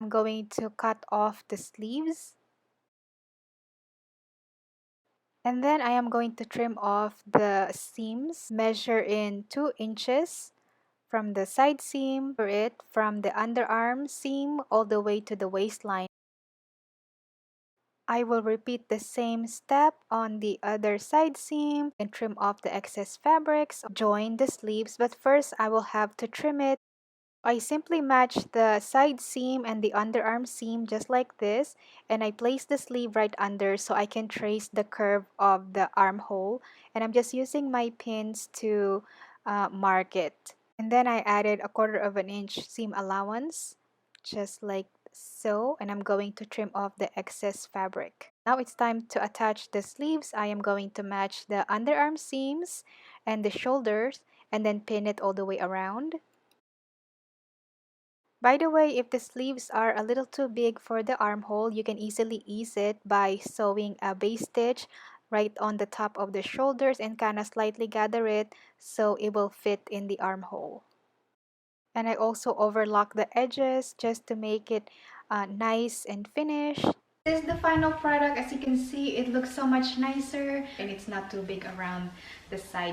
I'm going to cut off the sleeves. And then I am going to trim off the seams. Measure in 2 inches from the side seam, for it from the underarm seam all the way to the waistline. I will repeat the same step on the other side seam and trim off the excess fabrics. Join the sleeves, but first I will have to trim it. I simply match the side seam and the underarm seam just like this, and I place the sleeve right under so I can trace the curve of the armhole, and I'm just using my pins to mark it. And then I added 1/4 of an inch seam allowance just like so, and I'm going to trim off the excess fabric. Now it's time to attach the sleeves. I am going to match the underarm seams and the shoulders and then pin it all the way around. By the way, if the sleeves are a little too big for the armhole, you can easily ease it by sewing a base stitch right on the top of the shoulders and kind of slightly gather it so it will fit in the armhole. And I also overlock the edges just to make it nice and finished. This is the final product. As you can see, it looks so much nicer and it's not too big around the side.